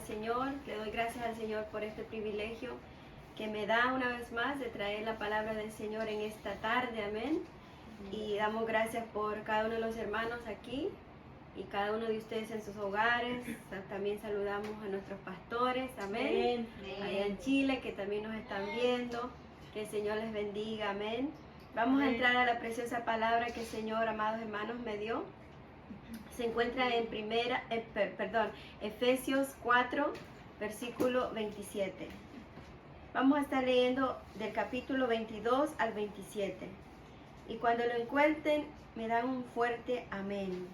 Señor, le doy gracias al Señor por este privilegio que me da una vez más de traer la palabra del Señor en esta tarde, amén. Y damos gracias por cada uno de los hermanos aquí y cada uno de ustedes en sus hogares. También saludamos a nuestros pastores, amén. Allá en Chile que también nos están viendo. Que el Señor les bendiga, amén. Vamos a entrar a la preciosa palabra que el Señor, amados hermanos, me dio. Se encuentra en Efesios 4, versículo 27. Vamos a estar leyendo del capítulo 22 al 27. Y cuando lo encuentren, me dan un fuerte amén.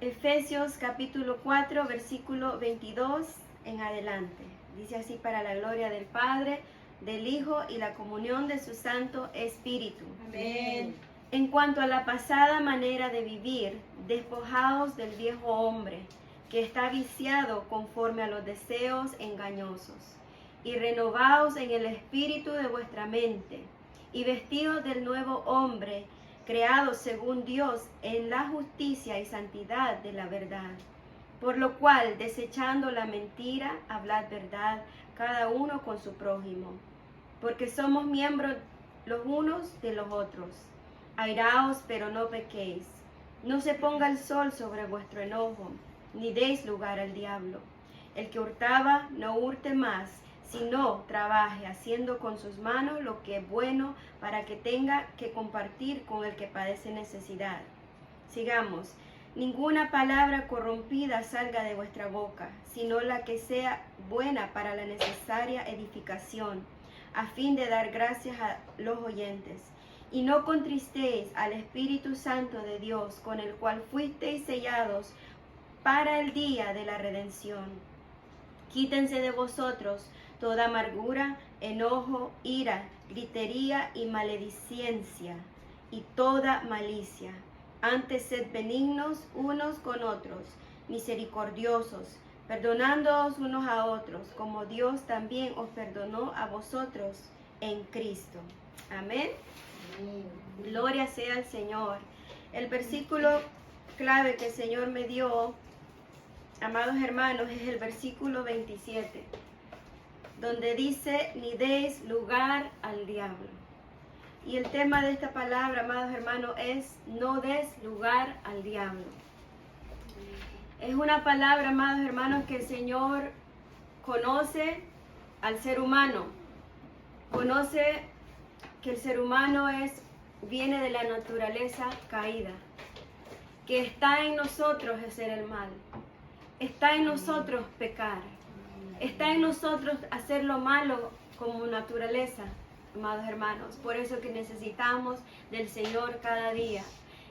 Efesios capítulo 4, versículo 22 en adelante. Dice así: para la gloria del Padre, del Hijo y la comunión de su Santo Espíritu. Amén. En cuanto a la pasada manera de vivir, despojaos del viejo hombre, que está viciado conforme a los deseos engañosos, y renovaos en el espíritu de vuestra mente, y vestidos del nuevo hombre, creado según Dios en la justicia y santidad de la verdad. Por lo cual, desechando la mentira, hablad verdad, cada uno con su prójimo, porque somos miembros los unos de los otros. Airaos, pero no pequéis. No se ponga el sol sobre vuestro enojo, ni deis lugar al diablo. El que hurtaba, no hurte más, sino trabaje, haciendo con sus manos lo que es bueno, para que tenga que compartir con el que padece necesidad. Sigamos. Ninguna palabra corrompida salga de vuestra boca, sino la que sea buena para la necesaria edificación, a fin de dar gracias a los oyentes. Y no contristéis al Espíritu Santo de Dios, con el cual fuisteis sellados para el día de la redención. Quítense de vosotros toda amargura, enojo, ira, gritería y maledicencia, y toda malicia. Antes sed benignos unos con otros, misericordiosos, perdonándoos unos a otros, como Dios también os perdonó a vosotros en Cristo. Amén. Gloria sea al Señor. El versículo clave que el Señor me dio, amados hermanos, es el versículo 27, donde dice: ni deis lugar al diablo. Y el tema de esta palabra, amados hermanos, es: no des lugar al diablo. Es una palabra, amados hermanos, que el Señor conoce al ser humano. Conoce que el ser humano viene de la naturaleza caída, que está en nosotros hacer el mal, está en nosotros pecar, está en nosotros hacer lo malo como naturaleza, amados hermanos. Por eso que necesitamos del Señor cada día.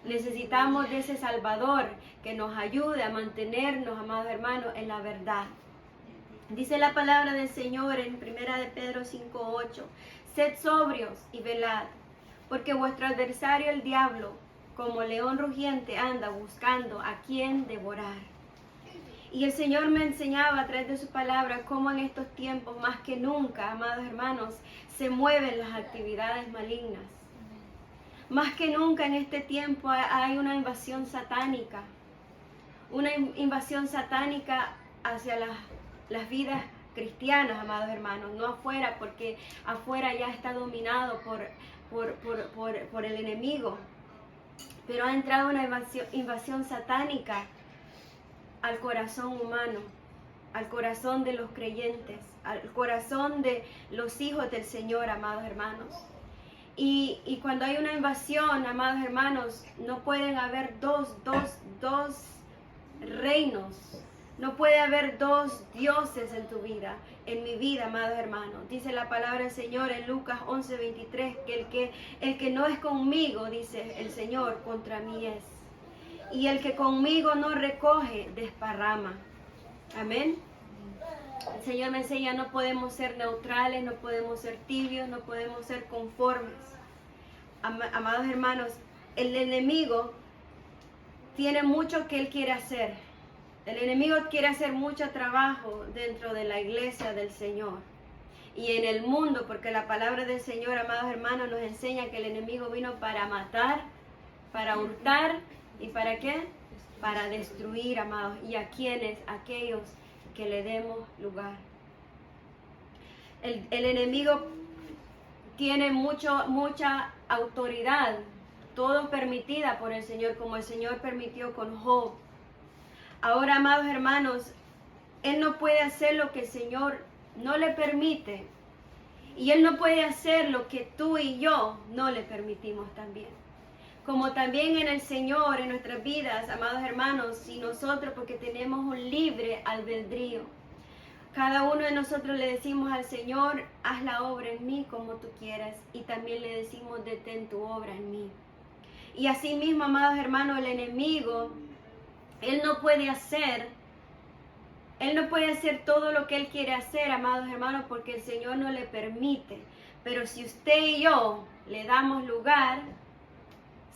Necesitamos de ese Salvador que nos ayude a mantenernos, amados hermanos, en la verdad. Dice la palabra del Señor en 1 de Pedro 5:8: sed sobrios y velad, porque vuestro adversario el diablo, como león rugiente, anda buscando a quien devorar. Y el Señor me enseñaba a través de su palabra cómo en estos tiempos, más que nunca, amados hermanos, se mueven las actividades malignas. Más que nunca en este tiempo hay una invasión satánica. Una invasión satánica hacia las vidas cristianas, amados hermanos, no afuera, porque afuera ya está dominado por el enemigo, pero ha entrado una invasión satánica al corazón humano, al corazón de los creyentes, al corazón de los hijos del Señor, amados hermanos. Y cuando hay una invasión, amados hermanos, no pueden haber dos reinos. No puede haber dos dioses en tu vida, en mi vida, amados hermanos. Dice la palabra del Señor en Lucas 11:23, que el que no es conmigo, dice el Señor, contra mí es. Y el que conmigo no recoge, desparrama. Amén. El Señor me enseña: no podemos ser neutrales, no podemos ser tibios, no podemos ser conformes. Amados hermanos, el enemigo tiene mucho que él quiere hacer. El enemigo quiere hacer mucho trabajo dentro de la iglesia del Señor y en el mundo, porque la palabra del Señor, amados hermanos, nos enseña que el enemigo vino para matar, para hurtar y ¿para qué? para destruir, amados, y a quienes, aquellos que le demos lugar. El enemigo tiene mucha autoridad, todo permitida por el Señor, como el Señor permitió con Job. Ahora, amados hermanos, Él no puede hacer lo que el Señor no le permite. Y Él no puede hacer lo que tú y yo no le permitimos también. Como también en el Señor, en nuestras vidas, amados hermanos, y nosotros porque tenemos un libre albedrío. Cada uno de nosotros le decimos al Señor, haz la obra en mí como tú quieras. Y también le decimos, detén tu obra en mí. Y así mismo, amados hermanos, el enemigo, Él no puede hacer todo lo que Él quiere hacer, amados hermanos, porque el Señor no le permite. Pero si usted y yo le damos lugar,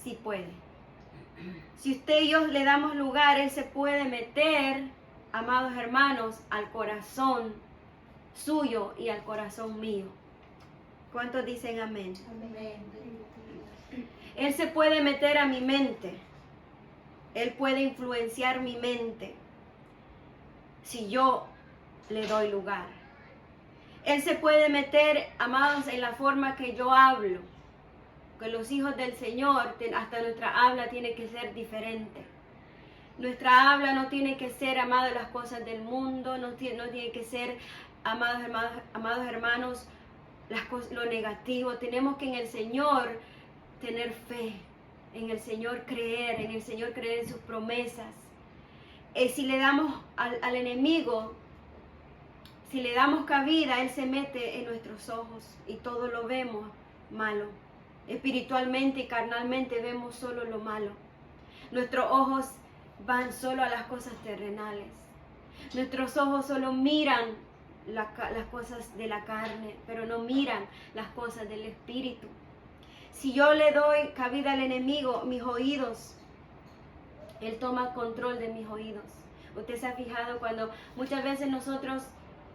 sí puede. Si usted y yo le damos lugar, Él se puede meter, amados hermanos, al corazón suyo y al corazón mío. ¿Cuántos dicen amén? Amén. Él se puede meter a mi mente. Él puede influenciar mi mente si yo le doy lugar. Él se puede meter, amados, en la forma que yo hablo. Que los hijos del Señor, hasta nuestra habla tiene que ser diferente. Nuestra habla no tiene que ser, amados, las cosas del mundo, no tiene que ser, amados hermanos, lo negativo. Tenemos que en el Señor tener fe, en el Señor creer en sus promesas. Si le damos al enemigo, si le damos cabida, Él se mete en nuestros ojos y todo lo vemos malo. Espiritualmente y carnalmente vemos solo lo malo. Nuestros ojos van solo a las cosas terrenales. Nuestros ojos solo miran las cosas de la carne, pero no miran las cosas del espíritu. Si yo le doy cabida al enemigo, mis oídos, Él toma control de mis oídos. Usted se ha fijado cuando muchas veces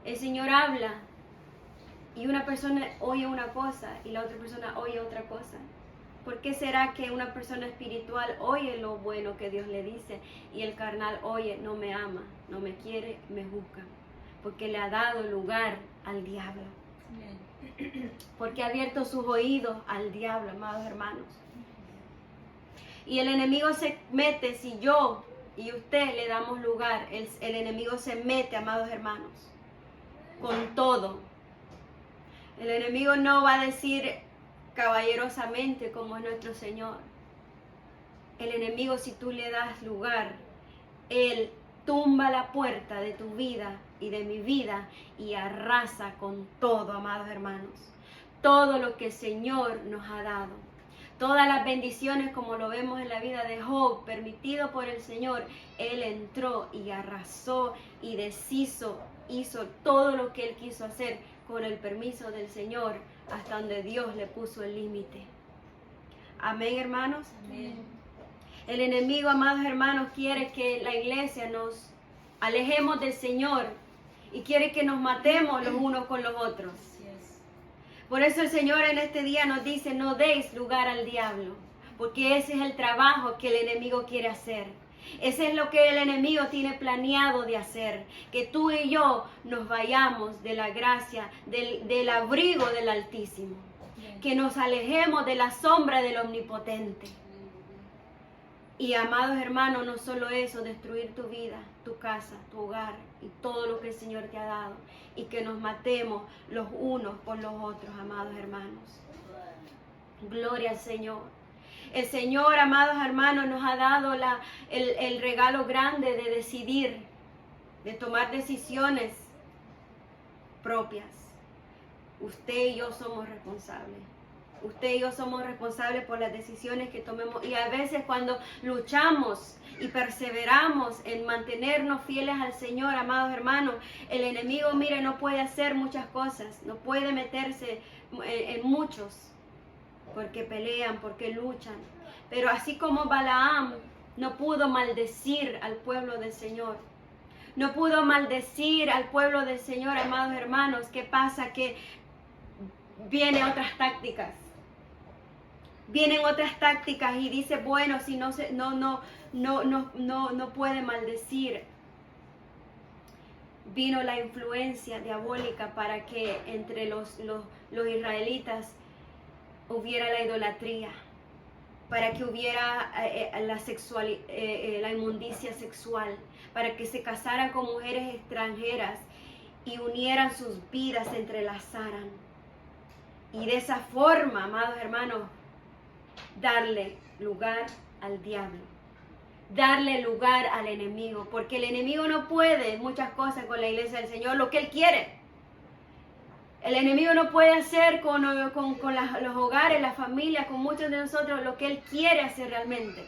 el Señor habla y una persona oye una cosa y la otra persona oye otra cosa. ¿Por qué será que una persona espiritual oye lo bueno que Dios le dice y el carnal oye, no me ama, no me quiere, me juzga? Porque le ha dado lugar al diablo. Porque ha abierto sus oídos al diablo, amados hermanos. Y el enemigo se mete, si yo y usted le damos lugar, el enemigo se mete, amados hermanos, con todo. El enemigo no va a decir caballerosamente como es nuestro Señor. El enemigo, si tú le das lugar, Él tumba la puerta de tu vida y de mi vida y arrasa con todo, amados hermanos. Todo lo que el Señor nos ha dado. Todas las bendiciones, como lo vemos en la vida de Job, permitido por el Señor, Él entró y arrasó y deshizo, hizo todo lo que Él quiso hacer con el permiso del Señor, hasta donde Dios le puso el límite. Amén, hermanos. Amén. El enemigo, amados hermanos, quiere que la iglesia nos alejemos del Señor y quiere que nos matemos los unos con los otros. Por eso el Señor en este día nos dice, no deis lugar al diablo, porque ese es el trabajo que el enemigo quiere hacer. Ese es lo que el enemigo tiene planeado de hacer, que tú y yo nos vayamos de la gracia, del abrigo del Altísimo, que nos alejemos de la sombra del Omnipotente. Y amados hermanos, no solo eso, destruir tu vida, tu casa, tu hogar y todo lo que el Señor te ha dado, y que nos matemos los unos por los otros, amados hermanos. Gloria al Señor. El Señor, amados hermanos, nos ha dado el regalo grande de decidir, de tomar decisiones propias. Usted y yo somos responsables. Usted y yo somos responsables por las decisiones que tomemos. Y a veces cuando luchamos y perseveramos en mantenernos fieles al Señor, amados hermanos, el enemigo, mire, no puede hacer muchas cosas. No puede meterse en muchos. Porque pelean, porque luchan. Pero así como Balaam no pudo maldecir al pueblo del Señor. No pudo maldecir al pueblo del Señor, amados hermanos. ¿Qué pasa? Que vienen otras tácticas. Vienen otras tácticas y dice, bueno, si no puede maldecir. Vino la influencia diabólica para que entre los israelitas hubiera la idolatría, para que hubiera la inmundicia sexual, para que se casaran con mujeres extranjeras y unieran sus vidas, se entrelazaran. Y de esa forma, amados hermanos, darle lugar al diablo, darle lugar al enemigo, porque el enemigo no puede muchas cosas con la iglesia del Señor, lo que él quiere. El enemigo no puede hacer con los hogares, las familias, con muchos de nosotros lo que él quiere hacer realmente,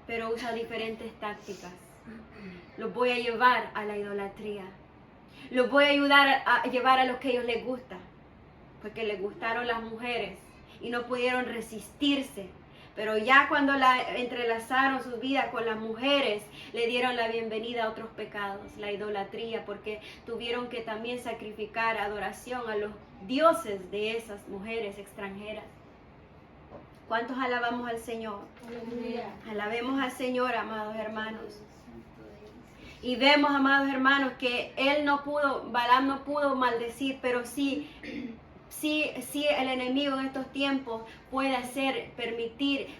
pero usa diferentes tácticas. Los voy a llevar a la idolatría, los voy a ayudar a llevar a lo que a ellos les gusta, porque les gustaron las mujeres y no pudieron resistirse. Pero ya cuando entrelazaron sus vidas con las mujeres, le dieron la bienvenida a otros pecados, la idolatría, porque tuvieron que también sacrificar adoración a los dioses de esas mujeres extranjeras. ¿Cuántos alabamos al Señor? Aleluya. Alabemos al Señor, amados hermanos. Y vemos, amados hermanos, que Balaam no pudo maldecir, pero sí el enemigo en estos tiempos puede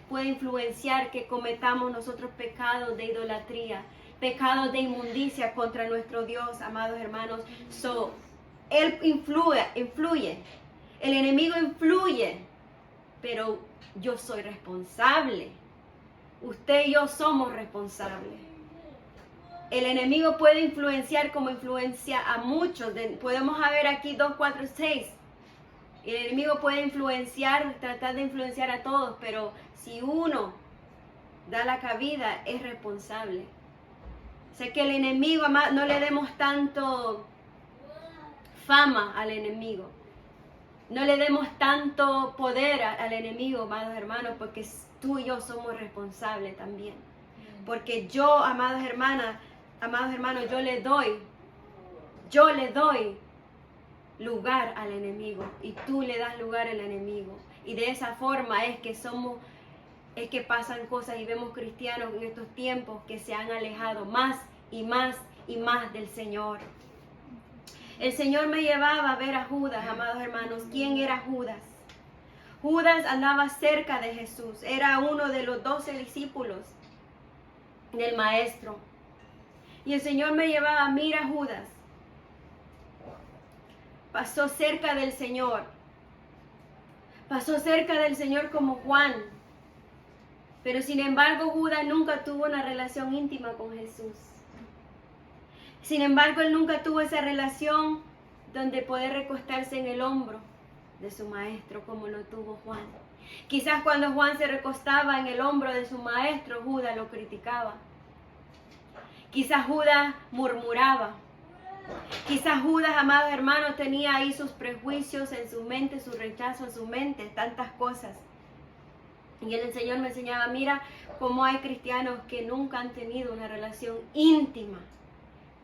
puede influenciar que cometamos nosotros pecados de idolatría, pecados de inmundicia contra nuestro Dios, amados hermanos. Él influye, el enemigo influye, pero yo soy responsable. Usted y yo somos responsables. El enemigo puede influenciar como influencia a muchos. Podemos ver aquí 2, 4, 6. El enemigo puede tratar de influenciar a todos, pero si uno da la cabida, es responsable. Sé que el enemigo, no le demos tanto fama al enemigo. No le demos tanto poder al enemigo, amados hermanos, porque tú y yo somos responsables también. Porque yo, amados hermanos, yo le doy lugar al enemigo y tú le das lugar al enemigo, y de esa forma es que pasan cosas y vemos cristianos en estos tiempos que se han alejado más y más y más del Señor. El Señor me llevaba a ver a Judas, amados hermanos. ¿Quién era Judas? Judas andaba cerca de Jesús, era uno de los 12 discípulos del Maestro, y el Señor me llevaba, mira Judas. Pasó cerca del Señor como Juan, pero sin embargo Judas nunca tuvo una relación íntima con Jesús. Sin embargo, él nunca tuvo esa relación donde poder recostarse en el hombro de su maestro como lo tuvo Juan. Quizás cuando Juan se recostaba en el hombro de su maestro, Judas lo criticaba. Quizás Judas murmuraba. Quizás Judas, amados hermanos, tenía ahí sus prejuicios en su mente, su rechazo en su mente, tantas cosas. Y el Señor me enseñaba, mira cómo hay cristianos que nunca han tenido una relación íntima,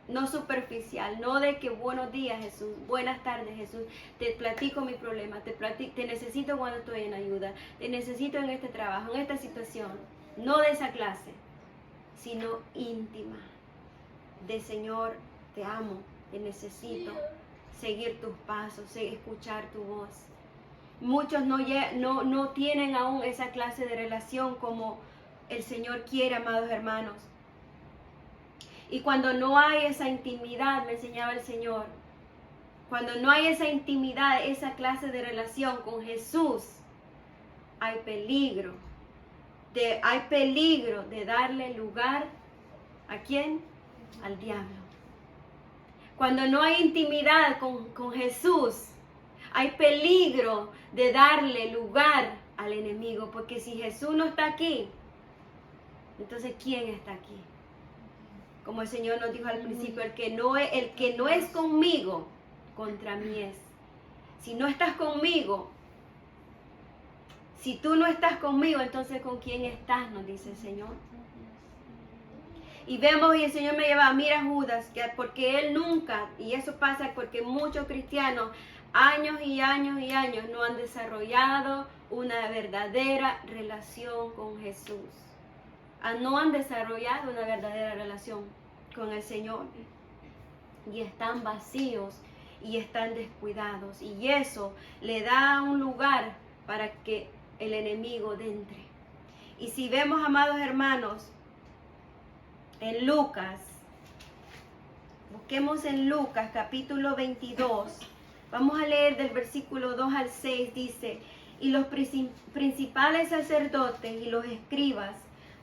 no superficial, no de que buenos días Jesús, buenas tardes Jesús, te platico mi problema, te necesito cuando estoy en ayuda, te necesito en este trabajo, en esta situación, no de esa clase, sino íntima, de Señor, te amo, te necesito, seguir tus pasos, escuchar tu voz. Muchos no tienen aún esa clase de relación como el Señor quiere, amados hermanos. Y cuando no hay esa intimidad, me enseñaba el Señor, cuando no hay esa intimidad, esa clase de relación con Jesús, hay peligro de darle lugar, ¿a quién? Al diablo. Cuando no hay intimidad con Jesús, hay peligro de darle lugar al enemigo, porque si Jesús no está aquí, entonces ¿quién está aquí? Como el Señor nos dijo al principio, el que no es conmigo, contra mí es. Si no estás conmigo, si tú no estás conmigo, entonces ¿con quién estás? Nos dice el Señor. Y vemos, y el Señor me lleva, mira Judas, porque él nunca, y eso pasa porque muchos cristianos años y años y años no han desarrollado una verdadera relación con Jesús. No han desarrollado una verdadera relación con el Señor. Y están vacíos y están descuidados. Y eso le da un lugar para que el enemigo entre. Y si vemos, amados hermanos, en Lucas, busquemos en Lucas capítulo 22, vamos a leer del versículo 2 al 6, dice: y los principales sacerdotes y los escribas,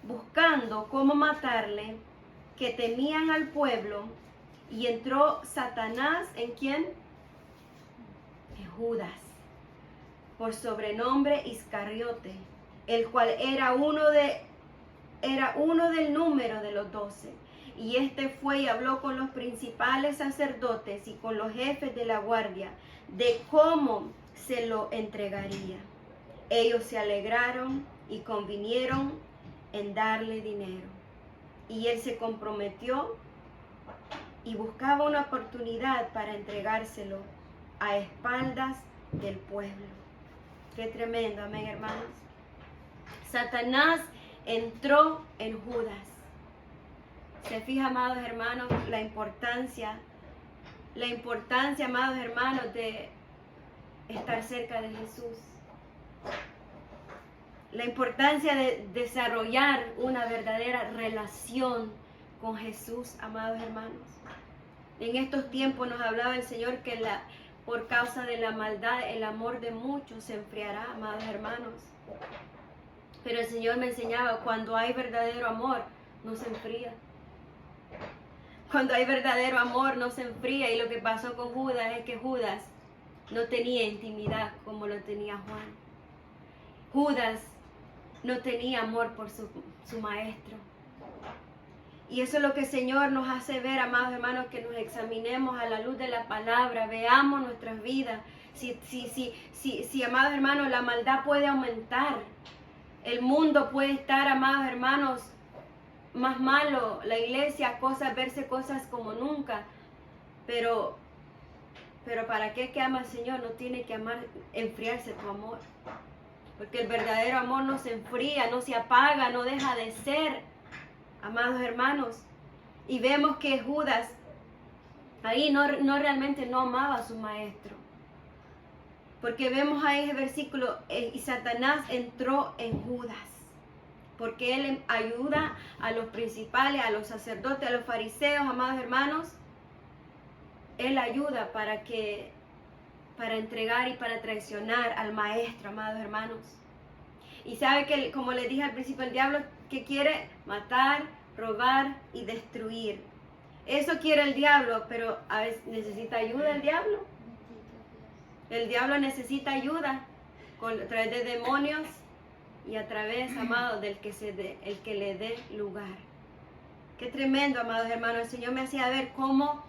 buscando cómo matarle, que temían al pueblo, y entró Satanás, ¿en quién? En Judas, por sobrenombre Iscariote, el cual era uno del número de los 12. Y este fue y habló con los principales sacerdotes y con los jefes de la guardia de cómo se lo entregaría. Ellos se alegraron y convinieron en darle dinero. Y él se comprometió y buscaba una oportunidad para entregárselo a espaldas del pueblo. Qué tremendo, amén, hermanos. Satanás entró en Judas. Se fija, amados hermanos, la importancia, amados hermanos, de estar cerca de Jesús. La importancia de desarrollar una verdadera relación con Jesús, amados hermanos. En estos tiempos nos hablaba el Señor que por causa de la maldad, el amor de muchos se enfriará, amados hermanos. Pero el Señor me enseñaba, cuando hay verdadero amor, no se enfría. Cuando hay verdadero amor, no se enfría. Y lo que pasó con Judas es que Judas no tenía intimidad como lo tenía Juan. Judas no tenía amor por su maestro. Y eso es lo que el Señor nos hace ver, amados hermanos, que nos examinemos a la luz de la palabra, veamos nuestras vidas. Si, amados hermanos, la maldad puede aumentar. El mundo puede estar, amados hermanos, más malo. La iglesia, verse cosas como nunca. Pero ¿para qué que ama al Señor? No tiene que enfriarse tu amor. Porque el verdadero amor no se enfría, no se apaga, no deja de ser, amados hermanos. Y vemos que Judas ahí no realmente no amaba a su maestro. Porque vemos ahí el versículo, y Satanás entró en Judas. Porque él ayuda a los principales, a los sacerdotes, a los fariseos, amados hermanos. Él ayuda para entregar y para traicionar al maestro, amados hermanos. Y sabe que, como les dije al principio, el diablo que quiere matar, robar y destruir. Eso quiere el diablo, pero a veces necesita ayuda el diablo. El diablo necesita ayuda a través de demonios y a través, amados, el que le dé lugar. Qué tremendo, amados hermanos. El Señor me hacía ver cómo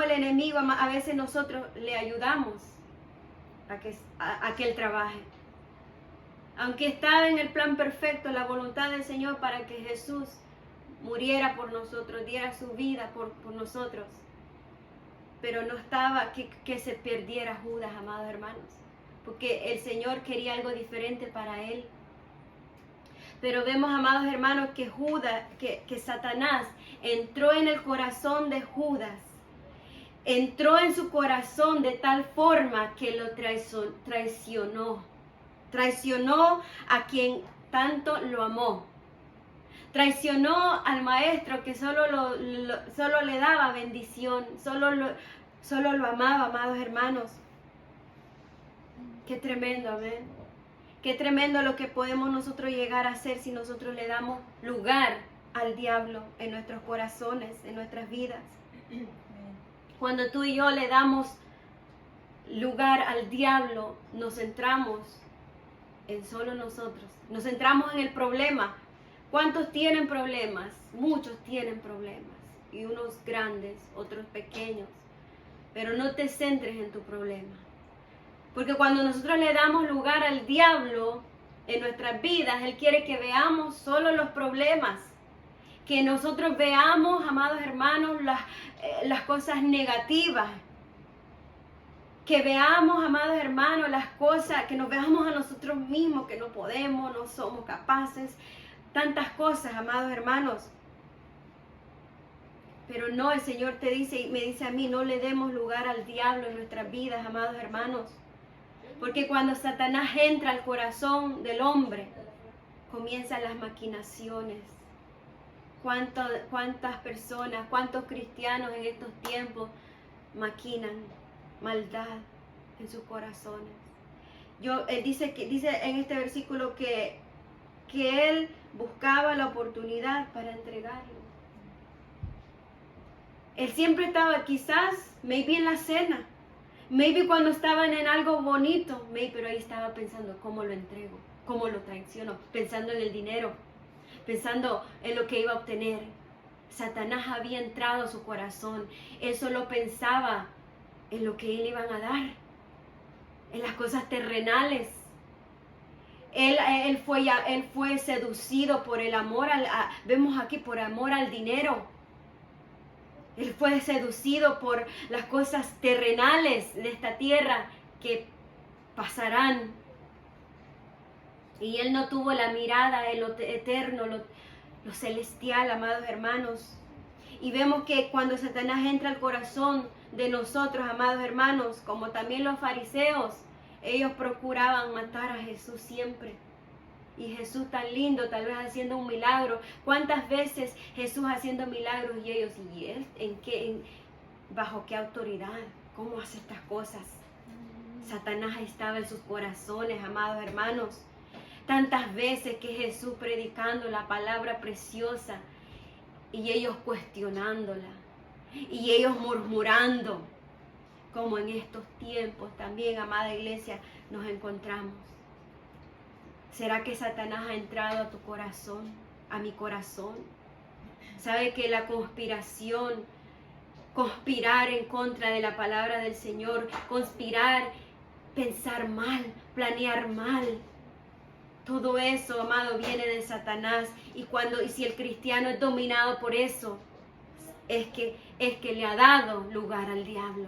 el enemigo, a veces nosotros le ayudamos a que él trabaje. Aunque estaba en el plan perfecto, la voluntad del Señor para que Jesús muriera por nosotros, diera su vida por nosotros. Pero no estaba que se perdiera Judas, amados hermanos. Porque el Señor quería algo diferente para él. Pero vemos, amados hermanos, que Satanás entró en el corazón de Judas. Entró en su corazón de tal forma que lo traicionó. Traicionó a quien tanto lo amó. Traicionó al maestro que solo le daba bendición, solo lo amaba, amados hermanos. Qué tremendo, amén. Qué tremendo lo que podemos nosotros llegar a hacer si nosotros le damos lugar al diablo en nuestros corazones, en nuestras vidas. Cuando tú y yo le damos lugar al diablo, nos centramos en solo nosotros. Nos centramos en el problema. ¿Cuántos tienen problemas? Muchos tienen problemas. Y unos grandes, otros pequeños. Pero no te centres en tu problema. Porque cuando nosotros le damos lugar al diablo en nuestras vidas, él quiere que veamos solo los problemas. Que nosotros veamos, amados hermanos, las cosas negativas. Que veamos, amados hermanos, las cosas, que nos veamos a nosotros mismos, que no podemos, no somos capaces, tantas cosas, amados hermanos. Pero no, el Señor te dice y me dice a mí, no le demos lugar al diablo en nuestras vidas, amados hermanos. Porque cuando Satanás entra al corazón del hombre, comienzan las maquinaciones. ¿Cuántas personas, cuántos cristianos en estos tiempos maquinan maldad en sus corazones? Dice en este versículo que él buscaba la oportunidad para entregarlo. Él siempre estaba quizás, maybe en la cena, maybe cuando estaban en algo bonito, pero ahí estaba pensando cómo lo entrego, cómo lo traiciono, pensando en el dinero, pensando en lo que iba a obtener. Satanás había entrado a su corazón. Él solo pensaba en lo que le iban a dar, en las cosas terrenales. Él fue seducido por el amor, vemos aquí, por amor al dinero. Él fue seducido por las cosas terrenales de esta tierra que pasarán. Y él no tuvo la mirada en lo eterno, lo celestial, amados hermanos. Y vemos que cuando Satanás entra al corazón de nosotros, amados hermanos, como también los fariseos, ellos procuraban matar a Jesús siempre. Y Jesús tan lindo, tal vez haciendo un milagro. ¿Cuántas veces Jesús haciendo milagros y ellos, y él, bajo qué autoridad? ¿Cómo hace estas cosas? Satanás estaba en sus corazones, amados hermanos. Tantas veces que Jesús predicando la palabra preciosa y ellos cuestionándola y ellos murmurando, como en estos tiempos también, amada iglesia, nos encontramos. ¿Será que Satanás ha entrado a tu corazón, a mi corazón? ¿Sabe que la conspiración, conspirar en contra de la palabra del Señor, conspirar, pensar mal, planear mal, todo eso, amado, viene de Satanás? Y si el cristiano es dominado por eso, es que le ha dado lugar al diablo.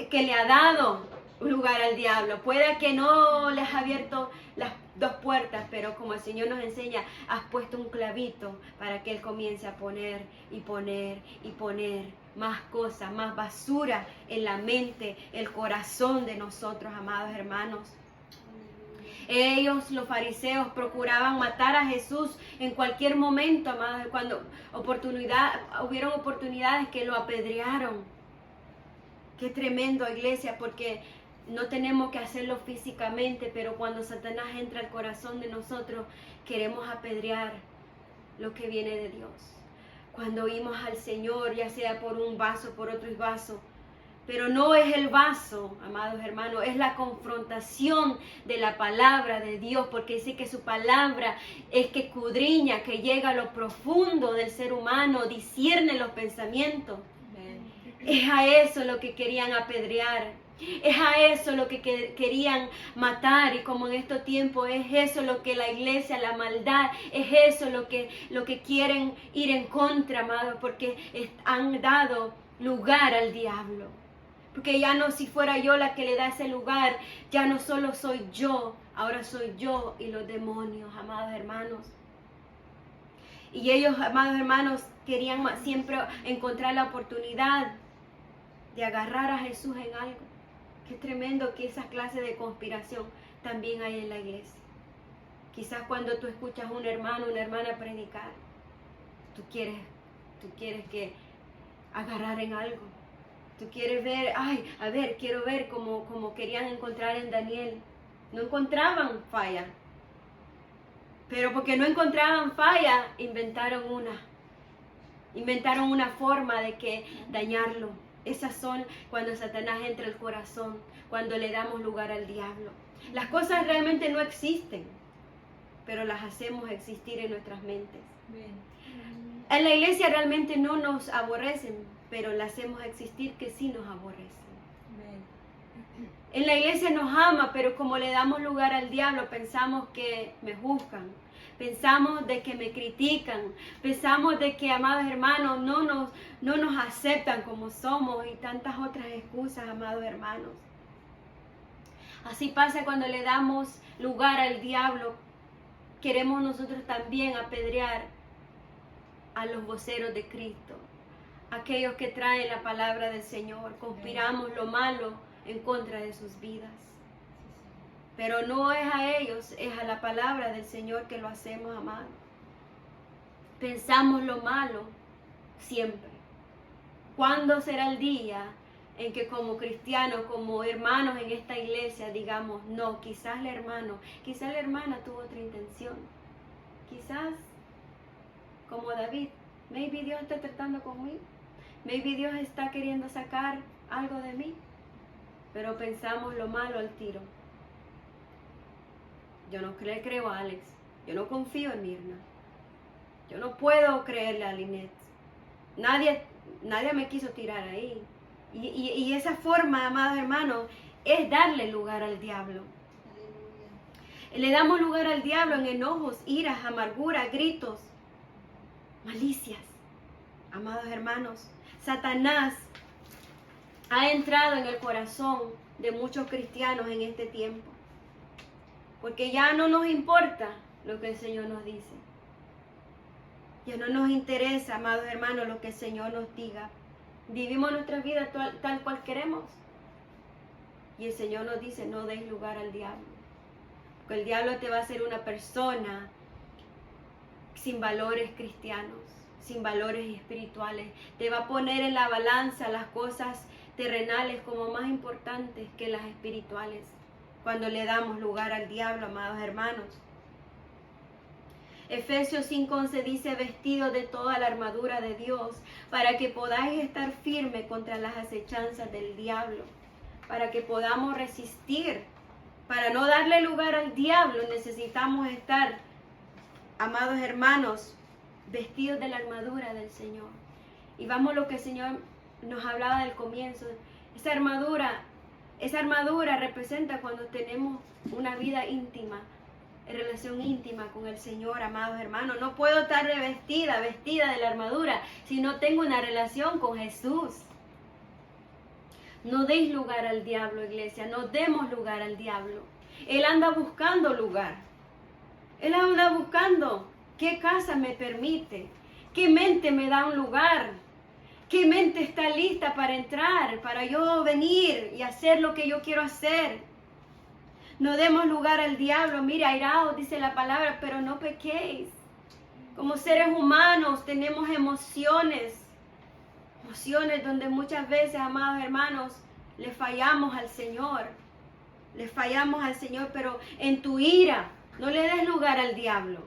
Que le ha dado lugar al diablo. Puede que no les ha abierto las dos puertas, pero como el Señor nos enseña, has puesto un clavito para que Él comience a poner y poner y poner más cosas, más basura en la mente, el corazón de nosotros, amados hermanos. Ellos, los fariseos, procuraban matar a Jesús en cualquier momento, amados. Cuando hubieron oportunidades que lo apedrearon. Qué tremendo, iglesia, porque no tenemos que hacerlo físicamente, pero cuando Satanás entra al corazón de nosotros, queremos apedrear lo que viene de Dios. Cuando oímos al Señor, ya sea por un vaso, por otro vaso, pero no es el vaso, amados hermanos, es la confrontación de la palabra de Dios, porque dice que su palabra es que escudriña, que llega a lo profundo del ser humano, discierne los pensamientos. Es a eso lo que querían apedrear, es a eso lo que querían matar, y como en estos tiempos es eso lo que la iglesia, la maldad, es eso lo que quieren ir en contra, amados, porque han dado lugar al diablo. Porque ya no, si fuera yo la que le da ese lugar, ya no solo soy yo, ahora soy yo y los demonios, amados hermanos. Y ellos, amados hermanos, querían siempre encontrar la oportunidad de agarrar a Jesús en algo. Qué tremendo que esa clase de conspiración también hay en la iglesia. Quizás cuando tú escuchas a un hermano, una hermana predicar, tú quieres que agarrar en algo. Tú quieres ver, quiero ver como querían encontrar en Daniel. No encontraban falla. Pero porque no encontraban falla, inventaron una forma de que dañarlo. Esas son cuando Satanás entra al corazón, cuando le damos lugar al diablo. Las cosas realmente no existen, pero las hacemos existir en nuestras mentes. En la iglesia realmente no nos aborrecen, pero las hacemos existir que sí nos aborrecen. En la iglesia nos ama, pero como le damos lugar al diablo, pensamos que me juzgan, Pensamos de que me critican, pensamos de que, amados hermanos, no nos aceptan como somos y tantas otras excusas, amados hermanos. Así pasa cuando le damos lugar al diablo. Queremos nosotros también apedrear a los voceros de Cristo, aquellos que traen la palabra del Señor. Conspiramos lo malo en contra de sus vidas. Pero no es a ellos, es a la palabra del Señor que lo hacemos, amado. Pensamos lo malo siempre. ¿Cuándo será el día en que como cristianos, como hermanos en esta iglesia, digamos, no, quizás el hermano, quizás la hermana tuvo otra intención? Quizás, como David, maybe Dios está tratando conmigo, maybe Dios está queriendo sacar algo de mí, pero pensamos lo malo al tiro. Yo no le creo a Alex, yo no confío en Mirna, yo no puedo creerle a Lynette, nadie me quiso tirar ahí. Y esa forma, amados hermanos, es darle lugar al diablo. Le damos lugar al diablo en enojos, iras, amargura, gritos, malicias. Amados hermanos, Satanás ha entrado en el corazón de muchos cristianos en este tiempo. Porque ya no nos importa lo que el Señor nos dice. Ya no nos interesa, amados hermanos, lo que el Señor nos diga. Vivimos nuestra vida tal cual queremos. Y el Señor nos dice, no deis lugar al diablo. Porque el diablo te va a hacer una persona sin valores cristianos, sin valores espirituales. Te va a poner en la balanza las cosas terrenales como más importantes que las espirituales. Cuando le damos lugar al diablo, amados hermanos. Efesios 5:11 dice, vestidos de toda la armadura de Dios, para que podáis estar firmes contra las acechanzas del diablo, para que podamos resistir. Para no darle lugar al diablo necesitamos estar, amados hermanos, vestidos de la armadura del Señor. Y vamos a lo que el Señor nos hablaba del comienzo. Esa armadura representa cuando tenemos una vida íntima, en relación íntima con el Señor, amados hermanos. No puedo estar vestida de la armadura si no tengo una relación con Jesús. No deis lugar al diablo, iglesia, no demos lugar al diablo. Él anda buscando lugar. Él anda buscando qué casa me permite, qué mente me da un lugar. ¿Qué mente está lista para entrar, para yo venir y hacer lo que yo quiero hacer? No demos lugar al diablo. Mire, airaos, dice la palabra, pero no pequéis. Como seres humanos tenemos emociones. Emociones donde muchas veces, amados hermanos, le fallamos al Señor. Le fallamos al Señor, pero en tu ira no le des lugar al diablo.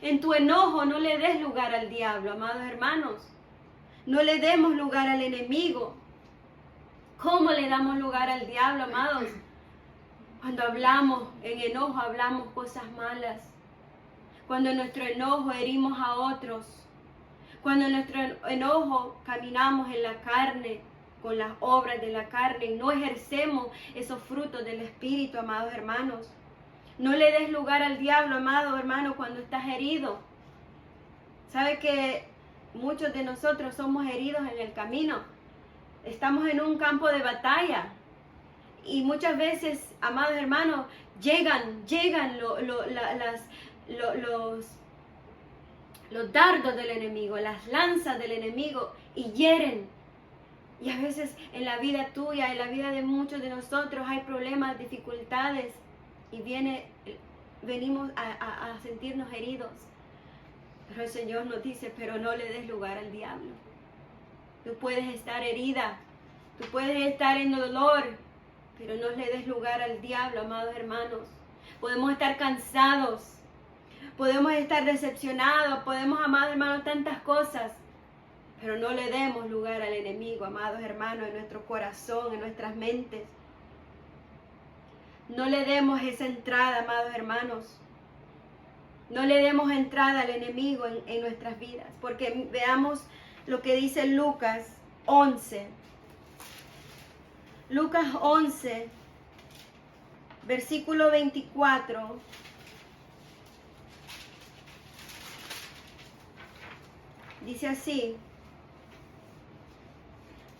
En tu enojo no le des lugar al diablo, amados hermanos. No le demos lugar al enemigo. ¿Cómo le damos lugar al diablo, amados? Cuando hablamos en enojo, hablamos cosas malas. Cuando en nuestro enojo herimos a otros. Cuando en nuestro enojo caminamos en la carne, con las obras de la carne, y no ejercemos esos frutos del Espíritu, amados hermanos. No le des lugar al diablo, amado hermano, cuando estás herido. ¿Sabe que muchos de nosotros somos heridos en el camino? Estamos en un campo de batalla. Y muchas veces, amados hermanos, llegan los dardos del enemigo, las lanzas del enemigo y hieren. Y a veces en la vida tuya, en la vida de muchos de nosotros hay problemas, dificultades y venimos a sentirnos heridos. Pero el Señor nos dice, pero no le des lugar al diablo. Tú puedes estar herida, tú puedes estar en dolor, pero no le des lugar al diablo, amados hermanos. Podemos estar cansados, podemos estar decepcionados, podemos, amados hermanos, tantas cosas, pero no le demos lugar al enemigo, amados hermanos, en nuestro corazón, en nuestras mentes. No le demos esa entrada, amados hermanos. No le demos entrada al enemigo en nuestras vidas, porque veamos lo que dice Lucas 11. Lucas 11, versículo 24. Dice así: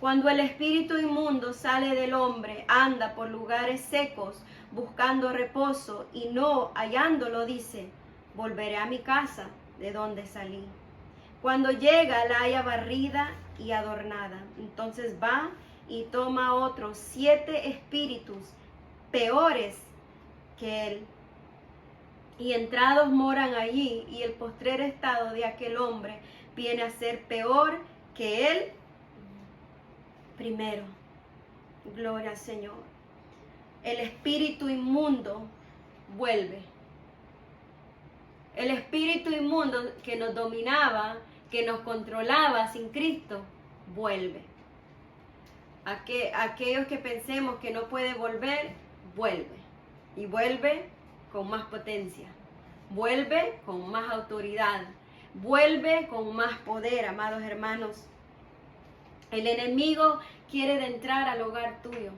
cuando el espíritu inmundo sale del hombre, anda por lugares secos buscando reposo y no hallándolo, dice: volveré a mi casa de donde salí. Cuando llega, la halla barrida y adornada. Entonces va y toma otros 7 espíritus peores que él, y entrados moran allí, y el postrer estado de aquel hombre viene a ser peor que él primero. Gloria al Señor. El espíritu inmundo vuelve. El espíritu inmundo que nos dominaba, que nos controlaba sin Cristo, vuelve. Aquellos que pensemos que no puede volver, vuelve. Y vuelve con más potencia. Vuelve con más autoridad. Vuelve con más poder, amados hermanos. El enemigo quiere entrar al hogar tuyo.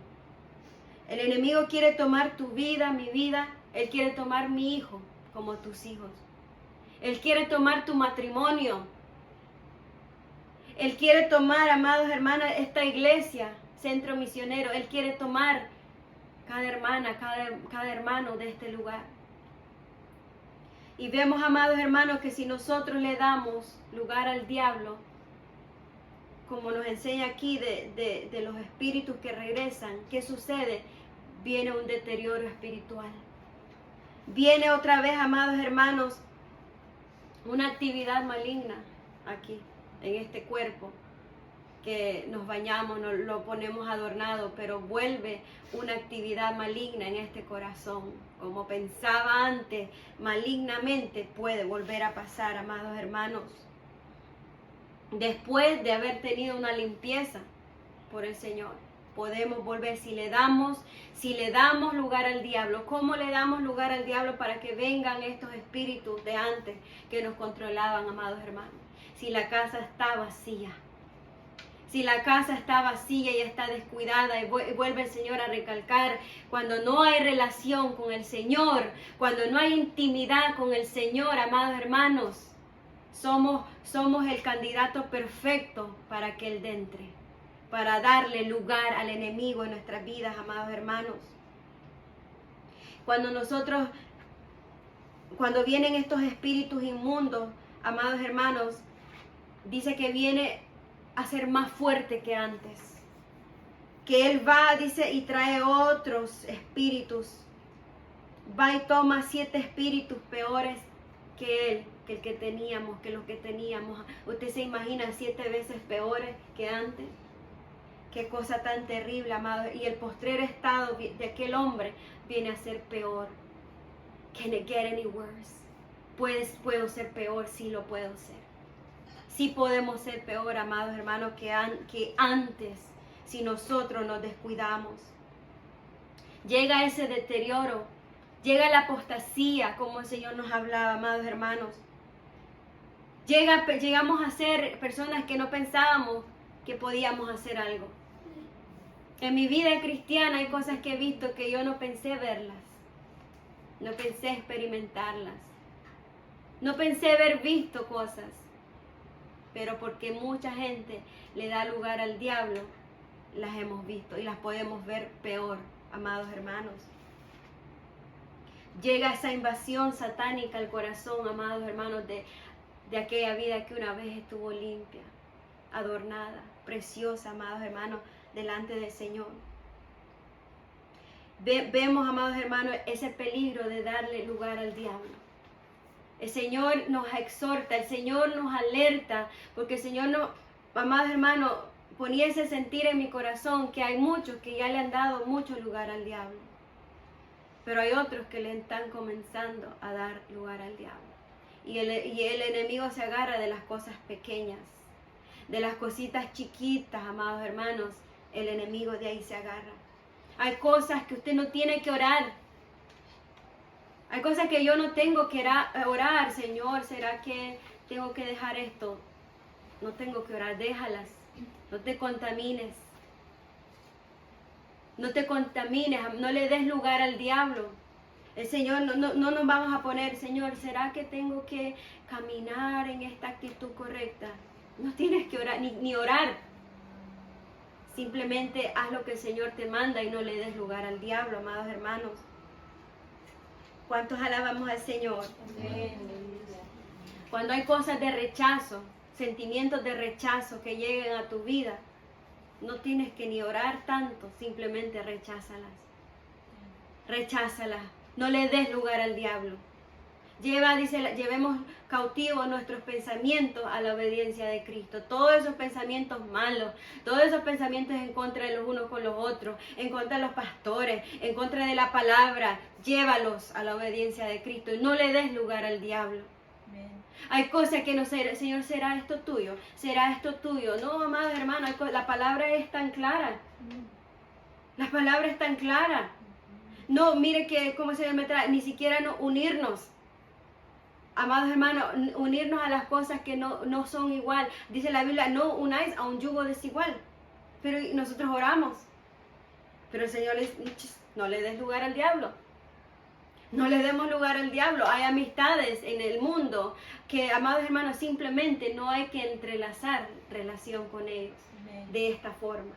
El enemigo quiere tomar tu vida, mi vida. Él quiere tomar mi hijo como tus hijos. Él quiere tomar tu matrimonio. Él quiere tomar, amados hermanos, esta iglesia, centro misionero. Él quiere tomar cada hermana, cada hermano de este lugar. Y vemos, amados hermanos, que si nosotros le damos lugar al diablo, como nos enseña aquí de los espíritus que regresan, ¿qué sucede? Viene un deterioro espiritual. Viene otra vez, amados hermanos, una actividad maligna aquí, en este cuerpo, que nos bañamos, nos lo ponemos adornado, pero vuelve una actividad maligna en este corazón. Como pensaba antes, malignamente puede volver a pasar, amados hermanos. Después de haber tenido una limpieza por el Señor, podemos volver si le damos lugar al diablo. ¿Cómo le damos lugar al diablo para que vengan estos espíritus de antes que nos controlaban, amados hermanos? Si la casa está vacía. Si la casa está vacía y está descuidada, y vuelve el Señor a recalcar, cuando no hay relación con el Señor, cuando no hay intimidad con el Señor, amados hermanos, somos el candidato perfecto para que Él entre, para darle lugar al enemigo en nuestras vidas, amados hermanos. Cuando vienen estos espíritus inmundos, amados hermanos, dice que viene a ser más fuerte que antes. Que Él va, dice, y trae otros espíritus. Va y toma 7 espíritus peores que Él, que los que teníamos. Usted se imagina 7 veces peores que antes. Qué cosa tan terrible, amado. Y el postrer estado de aquel hombre viene a ser peor. Can it get any worse? ¿Puedo ser peor? Sí, lo puedo ser. Sí podemos ser peor, amados hermanos, que antes, si nosotros nos descuidamos. Llega ese deterioro, llega la apostasía, como el Señor nos hablaba, amados hermanos. Llegamos a ser personas que no pensábamos que podíamos hacer algo. En mi vida cristiana hay cosas que he visto que yo no pensé verlas, no pensé experimentarlas, no pensé haber visto cosas. Pero porque mucha gente le da lugar al diablo, las hemos visto y las podemos ver peor, amados hermanos. Llega esa invasión satánica al corazón, amados hermanos, de aquella vida que una vez estuvo limpia, adornada, preciosa, amados hermanos, delante del Señor. Vemos, amados hermanos, ese peligro de darle lugar al diablo. El Señor nos exhorta, el Señor nos alerta, porque el Señor, amados hermanos, ponía ese sentir en mi corazón que hay muchos que ya le han dado mucho lugar al diablo. Pero hay otros que le están comenzando a dar lugar al diablo. Y el enemigo se agarra de las cosas pequeñas, de las cositas chiquitas, amados hermanos. El enemigo de ahí se agarra. Hay cosas que usted no tiene que orar. Hay cosas que yo no tengo que orar, Señor, ¿será que tengo que dejar esto? No tengo que orar, déjalas, no te contamines. No te contamines, no le des lugar al diablo. El Señor, no nos vamos a poner, Señor, ¿será que tengo que caminar en esta actitud correcta? No tienes que orar, ni orar. Simplemente haz lo que el Señor te manda y no le des lugar al diablo, amados hermanos. ¿Cuántos alabamos al Señor? Amén. Cuando hay cosas de rechazo, sentimientos de rechazo que lleguen a tu vida, no tienes que ni orar tanto, simplemente recházalas. Recházalas. No le des lugar al diablo. Llevemos cautivos nuestros pensamientos a la obediencia de Cristo. Todos esos pensamientos malos, todos esos pensamientos en contra de los unos con los otros, en contra de los pastores, en contra de la palabra, llévalos a la obediencia de Cristo y no le des lugar al diablo. Amen. Hay cosas que no sé, Señor, ¿será esto tuyo? ¿Será esto tuyo? No, amados hermanos, la palabra es tan clara. La palabra es tan clara. No, mire que, ¿cómo se llama? Ni siquiera no unirnos. Amados hermanos, unirnos a las cosas que no son igual. Dice la Biblia, no unáis a un yugo desigual. Pero nosotros oramos. Pero el Señor les dice, no le des lugar al diablo. No le demos lugar al diablo. Hay amistades en el mundo que, amados hermanos, simplemente no hay que entrelazar relación con ellos. Amén. De esta forma.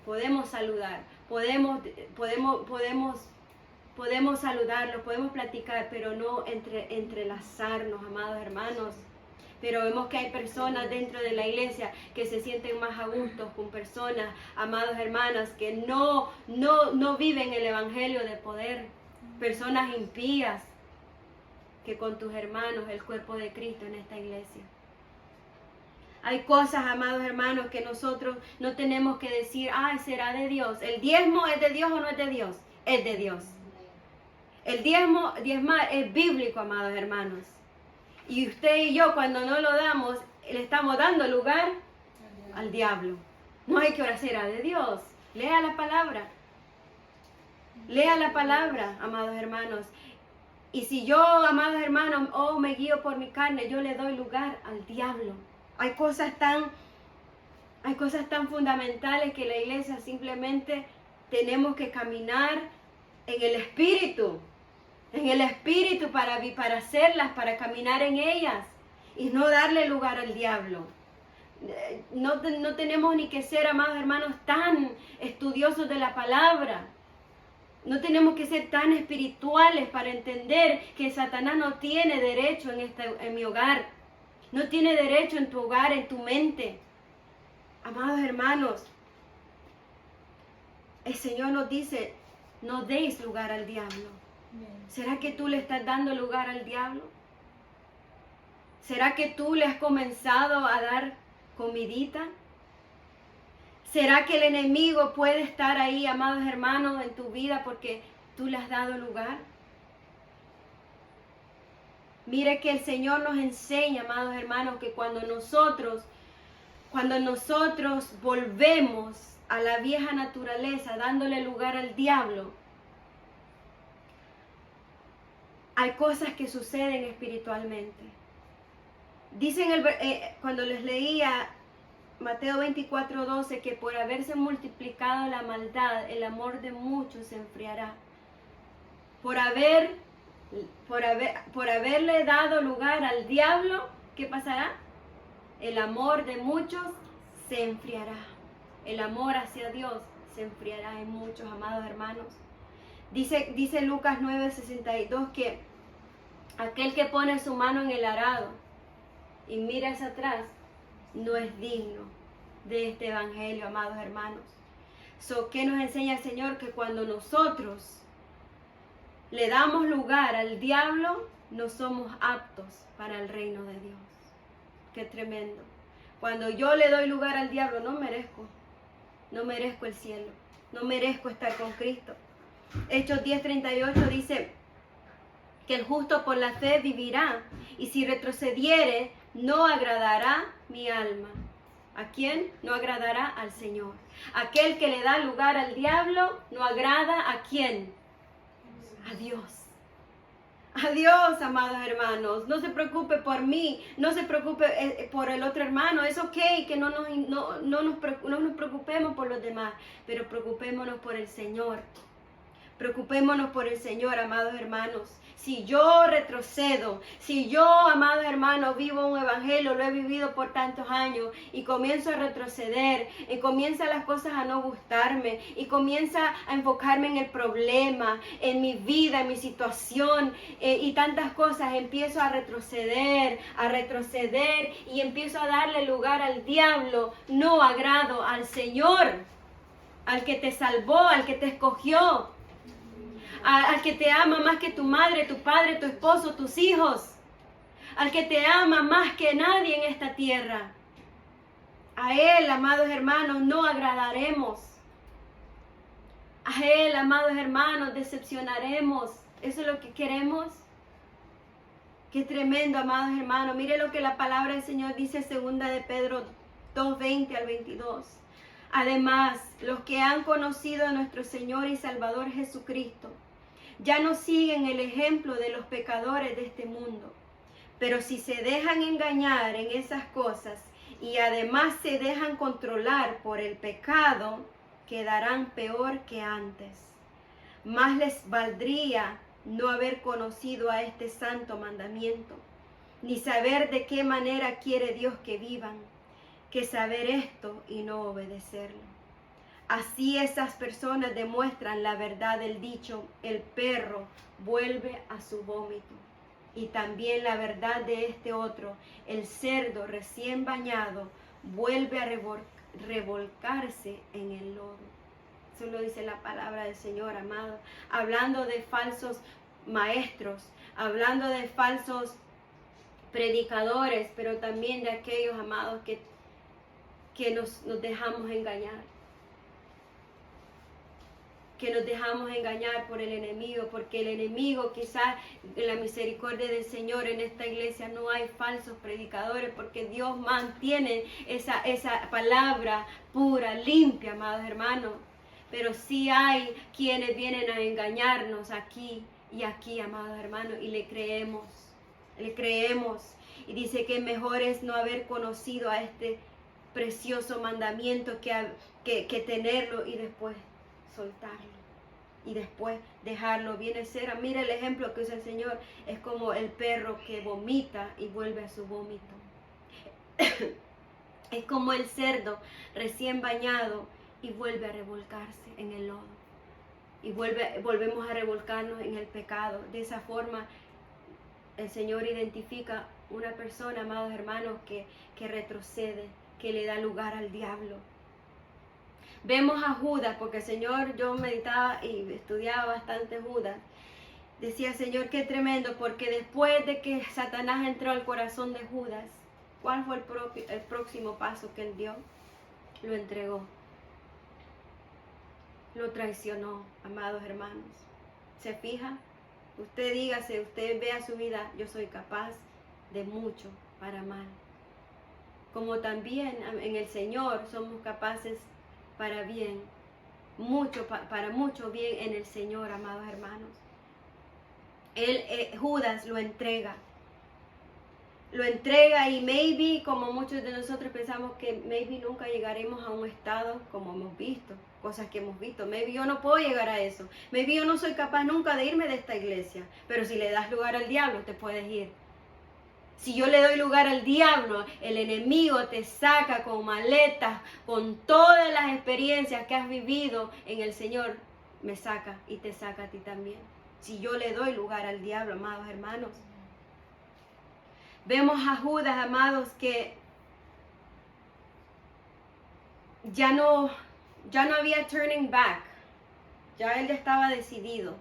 Podemos saludar, podemos saludarlos, podemos platicar, pero no entrelazarnos, amados hermanos. Pero vemos que hay personas dentro de la iglesia que se sienten más a gusto con personas, amados hermanos, que no viven el evangelio de poder. Personas impías que con tus hermanos, el cuerpo de Cristo en esta iglesia. Hay cosas, amados hermanos, que nosotros no tenemos que decir, ay, será de Dios. ¿El diezmo es de Dios o no es de Dios? Es de Dios. El diezmar es bíblico, amados hermanos. Y usted y yo, cuando no lo damos, le estamos dando lugar al diablo. No hay que orar, será de Dios. Lea la palabra. Lea la palabra, amados hermanos. Y si yo, amados hermanos, me guío por mi carne, yo le doy lugar al diablo. Hay cosas tan fundamentales que la iglesia simplemente tenemos que caminar en el Espíritu para hacerlas, para caminar en ellas y no darle lugar al diablo. No tenemos ni que ser, amados hermanos, tan estudiosos de la palabra. No tenemos que ser tan espirituales para entender que Satanás no tiene derecho en mi hogar. No tiene derecho en tu hogar, en tu mente. Amados hermanos, el Señor nos dice, no deis lugar al diablo. ¿Será que tú le estás dando lugar al diablo? ¿Será que tú le has comenzado a dar comidita? ¿Será que el enemigo puede estar ahí, amados hermanos, en tu vida porque tú le has dado lugar? Mire que el Señor nos enseña, amados hermanos, que cuando nosotros volvemos a la vieja naturaleza, dándole lugar al diablo, hay cosas que suceden espiritualmente. Dicen cuando les leía Mateo 24:12, que por haberse multiplicado la maldad, el amor de muchos se enfriará. Por haberle dado lugar al diablo, ¿qué pasará? El amor de muchos se enfriará. El amor hacia Dios se enfriará en muchos, amados hermanos. Dice Lucas 9:62 que aquel que pone su mano en el arado y mira hacia atrás no es digno de este evangelio, amados hermanos. ¿Qué nos enseña el Señor? Que cuando nosotros le damos lugar al diablo, no somos aptos para el reino de Dios. Qué tremendo. Cuando yo le doy lugar al diablo, no merezco el cielo, no merezco estar con Cristo. Hechos 10:38 dice que el justo por la fe vivirá, y si retrocediere, no agradará mi alma. ¿A quién? No agradará al Señor. Aquel que le da lugar al diablo, no agrada ¿a quién? A Dios. A Dios, amados hermanos. No se preocupe por mí, no se preocupe por el otro hermano. Es ok que no nos preocupemos por los demás, pero preocupémonos por el Señor. Preocupémonos por el Señor, amados hermanos. Si yo retrocedo, si yo, amados hermanos, vivo un evangelio, lo he vivido por tantos años y comienzo a retroceder y comienzan las cosas a no gustarme y comienza a enfocarme en el problema, en mi vida, en mi situación y tantas cosas, empiezo a retroceder y empiezo a darle lugar al diablo, no agrado al Señor, al que te salvó, al que te escogió, al que te ama más que tu madre, tu padre, tu esposo, tus hijos, al que te ama más que nadie en esta tierra. A Él, amados hermanos, no agradaremos. A Él, amados hermanos, decepcionaremos. ¿Eso es lo que queremos? Qué tremendo, amados hermanos. Mire lo que la palabra del Señor dice, 2 de Pedro 2:20 al 22. Además, los que han conocido a nuestro Señor y Salvador Jesucristo, ya no siguen el ejemplo de los pecadores de este mundo. Pero si se dejan engañar en esas cosas y además se dejan controlar por el pecado, quedarán peor que antes. Más les valdría no haber conocido a este santo mandamiento, ni saber de qué manera quiere Dios que vivan, que saber esto y no obedecerlo. Así esas personas demuestran la verdad del dicho, el perro vuelve a su vómito. Y también la verdad de este otro, el cerdo recién bañado vuelve a revolcarse en el lodo. Eso lo dice la palabra del Señor, amado. Hablando de falsos maestros, hablando de falsos predicadores, pero también de aquellos, amados, que nos dejamos engañar. Que nos dejamos engañar por el enemigo, porque el enemigo, quizás en la misericordia del Señor en esta iglesia no hay falsos predicadores, porque Dios mantiene esa palabra pura, limpia, amados hermanos. Pero sí hay quienes vienen a engañarnos aquí y aquí, amados hermanos, y le creemos. Y dice que mejor es no haber conocido a este precioso mandamiento que tenerlo y después soltarlo y después dejarlo. Viene a ser, mira el ejemplo que usa el Señor, es como el perro que vomita y vuelve a su vómito. Es como el cerdo recién bañado y vuelve a revolcarse en el lodo y volvemos a revolcarnos en el pecado. De esa forma el Señor identifica una persona, amados hermanos, que retrocede, que le da lugar al diablo. Vemos a Judas, porque el Señor, yo meditaba y estudiaba bastante Judas. Decía, Señor, qué tremendo, porque después de que Satanás entró al corazón de Judas, ¿cuál fue el próximo paso que él dio? Lo entregó. Lo traicionó, amados hermanos. ¿Se fija? Usted dígase, usted vea su vida, yo soy capaz de mucho para mal. Como también en el Señor somos capaces para bien, para mucho bien en el Señor, amados hermanos. Judas lo entrega y maybe, como muchos de nosotros pensamos que maybe nunca llegaremos a un estado como hemos visto, cosas que hemos visto, maybe yo no puedo llegar a eso, maybe yo no soy capaz nunca de irme de esta iglesia, pero si le das lugar al diablo te puedes ir. Si yo le doy lugar al diablo, el enemigo te saca con maletas, con todas las experiencias que has vivido en el Señor, me saca y te saca a ti también. Si yo le doy lugar al diablo, amados hermanos. Vemos a Judas, amados, que ya no había turning back. Ya él ya estaba decidido.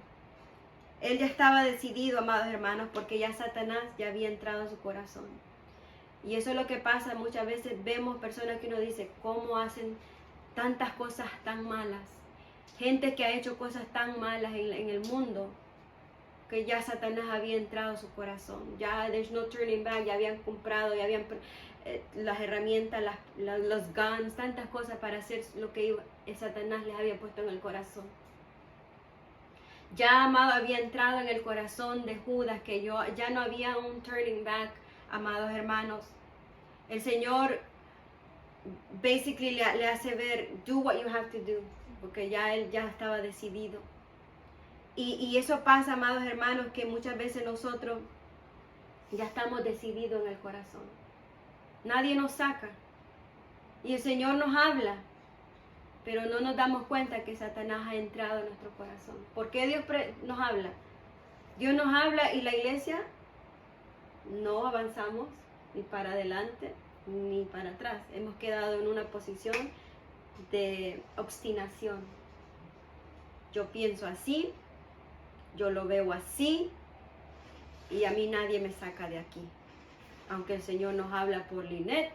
Él ya estaba decidido, amados hermanos, porque ya Satanás ya había entrado en su corazón. Y eso es lo que pasa. Muchas veces vemos personas que uno dice, ¿cómo hacen tantas cosas tan malas? Gente que ha hecho cosas tan malas en el mundo, que ya Satanás había entrado en su corazón. Ya there's no turning back, ya habían comprado, ya habían las herramientas, los guns, tantas cosas para hacer lo que Satanás les había puesto en el corazón. Ya, amado, había entrado en el corazón de Judas, que ya no había un turning back, amados hermanos. El Señor basically le hace ver, do what you have to do, porque ya él ya estaba decidido. Y eso pasa, amados hermanos, que muchas veces nosotros ya estamos decididos en el corazón. Nadie nos saca. Y el Señor nos habla, pero no nos damos cuenta que Satanás ha entrado en nuestro corazón. ¿Por qué Dios nos habla? Dios nos habla y la iglesia no avanzamos ni para adelante ni para atrás. Hemos quedado en una posición de obstinación. Yo pienso así, yo lo veo así y a mí nadie me saca de aquí. Aunque el Señor nos habla por Linet,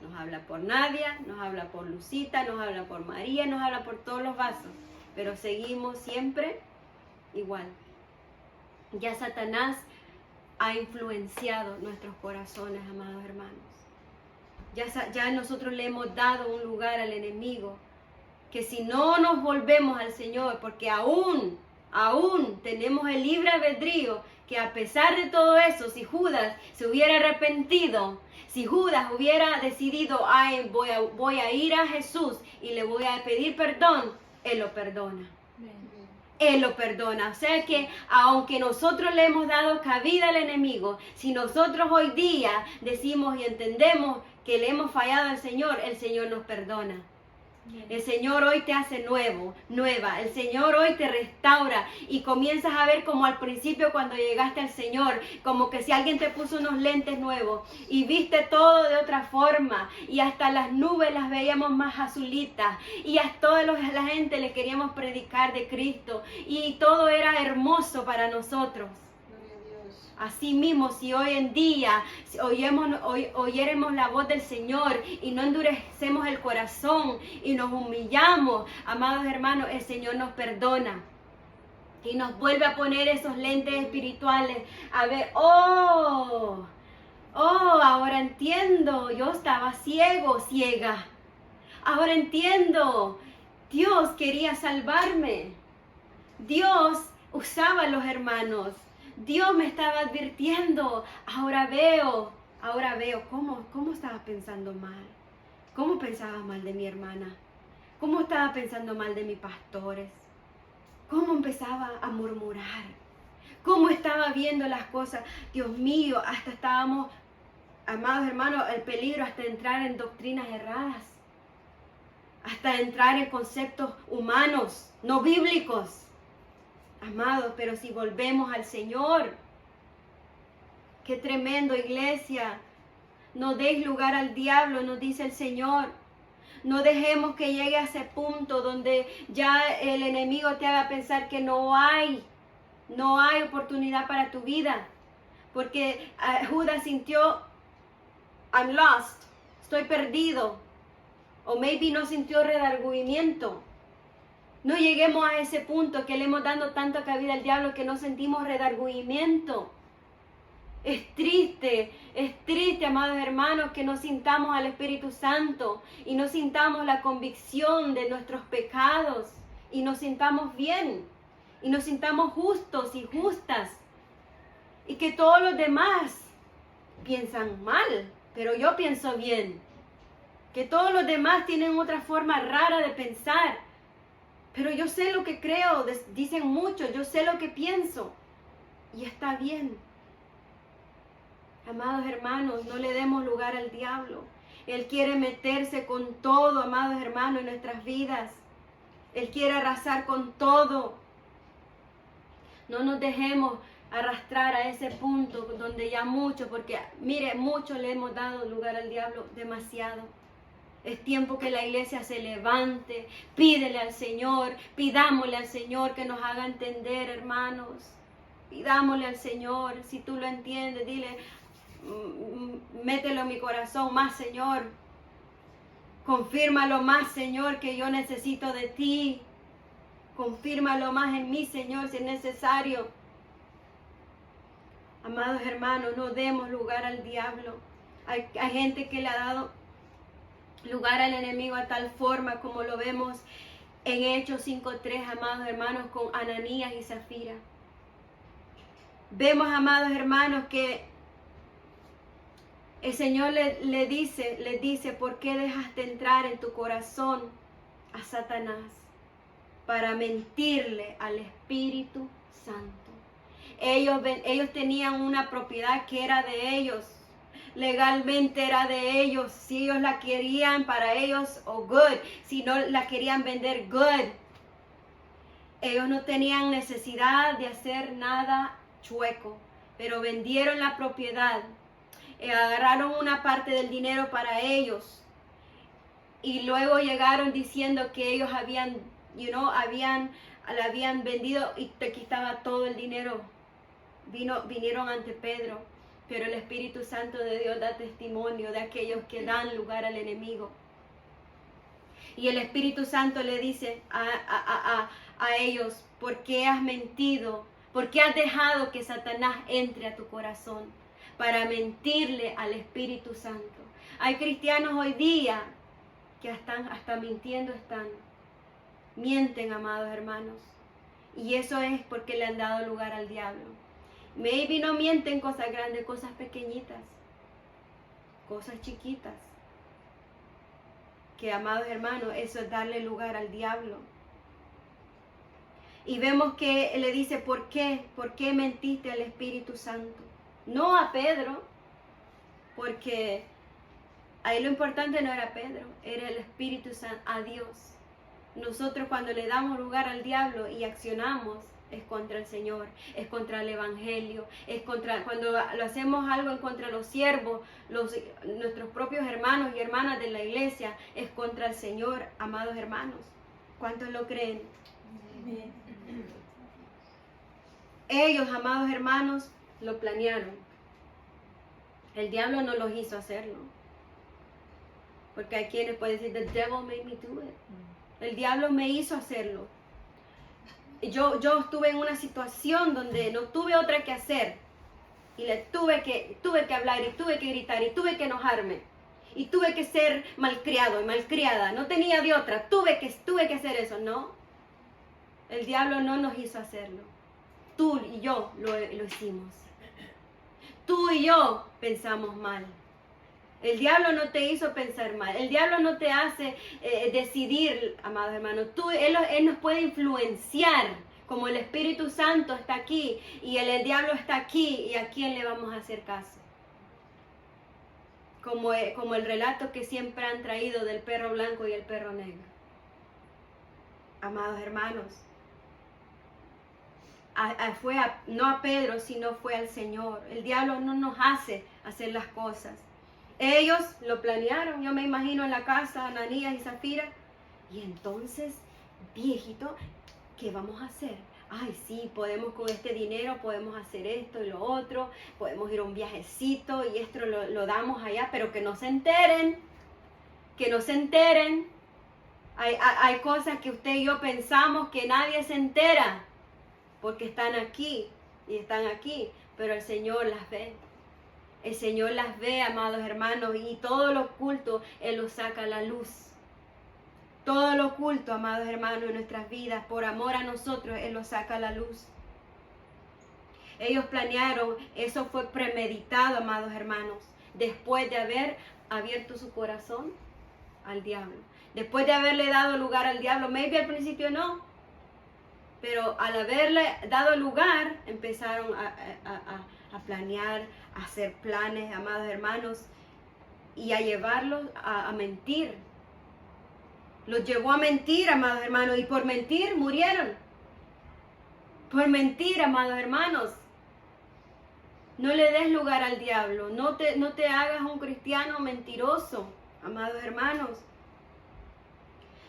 nos habla por Nadia, nos habla por Lucita, nos habla por María, nos habla por todos los vasos, pero seguimos siempre igual. Ya Satanás ha influenciado nuestros corazones, amados hermanos. Ya nosotros le hemos dado un lugar al enemigo, que si no nos volvemos al Señor, porque aún tenemos el libre albedrío, que a pesar de todo eso, si Judas se hubiera arrepentido, si Judas hubiera decidido, ay, voy a ir a Jesús y le voy a pedir perdón, Él lo perdona. Él lo perdona. O sea que aunque nosotros le hemos dado cabida al enemigo, si nosotros hoy día decimos y entendemos que le hemos fallado al Señor, el Señor nos perdona. El Señor hoy te hace nueva. El Señor hoy te restaura y comienzas a ver como al principio cuando llegaste al Señor, como que si alguien te puso unos lentes nuevos y viste todo de otra forma y hasta las nubes las veíamos más azulitas y a toda la gente le queríamos predicar de Cristo y todo era hermoso para nosotros. Así mismo, si hoy en día oyéremos la voz del Señor y no endurecemos el corazón y nos humillamos, amados hermanos, el Señor nos perdona y nos vuelve a poner esos lentes espirituales a ver, ahora entiendo, yo estaba ciega, ahora entiendo, Dios quería salvarme, Dios usaba a los hermanos, Dios me estaba advirtiendo, ahora veo cómo estaba pensando mal, cómo pensaba mal de mi hermana, cómo estaba pensando mal de mis pastores, cómo empezaba a murmurar, cómo estaba viendo las cosas. Dios mío, hasta estábamos, amados hermanos, el peligro hasta entrar en doctrinas erradas, hasta entrar en conceptos humanos, no bíblicos. Amados, pero si volvemos al Señor, qué tremendo, iglesia. No deis lugar al diablo, nos dice el Señor. No dejemos que llegue a ese punto donde ya el enemigo te haga pensar que no hay oportunidad para tu vida. Porque Judas sintió, I'm lost, estoy perdido. O maybe no sintió redargüimiento. No lleguemos a ese punto que le hemos dado tanta cabida al diablo que no sentimos redargüimiento. Es triste, amados hermanos, que no sintamos al Espíritu Santo y no sintamos la convicción de nuestros pecados y nos sintamos bien y nos sintamos justos y justas y que todos los demás piensan mal, pero yo pienso bien. Que todos los demás tienen otra forma rara de pensar. Pero yo sé lo que creo, dicen muchos, yo sé lo que pienso. Y está bien. Amados hermanos, no le demos lugar al diablo. Él quiere meterse con todo, amados hermanos, en nuestras vidas. Él quiere arrasar con todo. No nos dejemos arrastrar a ese punto donde ya muchos, porque mire, muchos le hemos dado lugar al diablo, demasiado. Es tiempo que la iglesia se levante, pídele al Señor, pidámosle al Señor que nos haga entender, hermanos. Pidámosle al Señor, si tú lo entiendes, dile, mételo en mi corazón más, Señor. Confírmalo más, Señor, que yo necesito de ti. Confírmalo más en mí, Señor, si es necesario. Amados hermanos, no demos lugar al diablo. Hay gente que le ha dado lugar al enemigo a tal forma como lo vemos en Hechos 5:3, amados hermanos, con Ananías y Zafira. Vemos, amados hermanos, que el Señor le dice, ¿por qué dejaste entrar en tu corazón a Satanás? para mentirle al Espíritu Santo. Ellos tenían una propiedad que era de ellos. Legalmente era de ellos. Si ellos la querían para ellos, good. Si no la querían vender, good. Ellos no tenían necesidad de hacer nada chueco, pero vendieron la propiedad. Agarraron una parte del dinero para ellos. Y luego llegaron diciendo que ellos habían la habían vendido y aquí estaba todo el dinero. Vinieron ante Pedro, pero el Espíritu Santo de Dios da testimonio de aquellos que dan lugar al enemigo. Y el Espíritu Santo le dice a ellos, ¿por qué has mentido? ¿Por qué has dejado que Satanás entre a tu corazón para mentirle al Espíritu Santo? Hay cristianos hoy día que hasta mintiendo están. Mienten, amados hermanos. Y eso es porque le han dado lugar al diablo. Maybe no mienten cosas grandes, cosas pequeñitas, cosas chiquitas. Que, amados hermanos, eso es darle lugar al diablo. Y vemos que le dice, ¿por qué? ¿Por qué mentiste al Espíritu Santo? No a Pedro, porque ahí lo importante no era Pedro, era el Espíritu Santo, a Dios. Nosotros cuando le damos lugar al diablo y accionamos, es contra el Señor, es contra el Evangelio, es contra, cuando lo hacemos algo en contra de los siervos, nuestros propios hermanos y hermanas de la iglesia, es contra el Señor, amados hermanos. ¿Cuántos lo creen? Bien. Ellos, amados hermanos, lo planearon. El diablo no los hizo hacerlo. Porque hay quienes pueden decir, the devil made me do it. El diablo me hizo hacerlo. Yo estuve en una situación donde no tuve otra que hacer. Y tuve que hablar y tuve que gritar y tuve que enojarme. Y tuve que ser malcriado y malcriada. No tenía de otra. Tuve que hacer eso, ¿no? El diablo no nos hizo hacerlo. Tú y yo lo hicimos. Tú y yo pensamos mal. El diablo no te hizo pensar mal. El diablo no te hace decidir, amados hermanos. Él nos puede influenciar, como el Espíritu Santo está aquí y el diablo está aquí, y a quién le vamos a hacer caso. Como el relato que siempre han traído del perro blanco y el perro negro. Amados hermanos, no a Pedro, sino fue al Señor. El diablo no nos hace hacer las cosas. Ellos lo planearon, yo me imagino en la casa, Ananías y Zafira. Y entonces, viejito, ¿qué vamos a hacer? Ay, sí, podemos con este dinero, podemos hacer esto y lo otro, podemos ir a un viajecito y esto lo damos allá, pero que no se enteren, que no se enteren. Hay cosas que usted y yo pensamos que nadie se entera, porque están aquí y están aquí, pero el Señor las ve. El Señor las ve, amados hermanos, y todo lo oculto Él lo saca a la luz. Todo lo oculto, amados hermanos, en nuestras vidas, por amor a nosotros, Él lo saca a la luz. Ellos planearon, eso fue premeditado, amados hermanos, después de haber abierto su corazón al diablo. Después de haberle dado lugar al diablo, maybe al principio no, pero al haberle dado lugar, empezaron a planear, a hacer planes, amados hermanos, y a llevarlos a mentir. Los llevó a mentir, amados hermanos, y por mentir murieron. Por mentir, amados hermanos. No le des lugar al diablo, no te hagas un cristiano mentiroso, amados hermanos.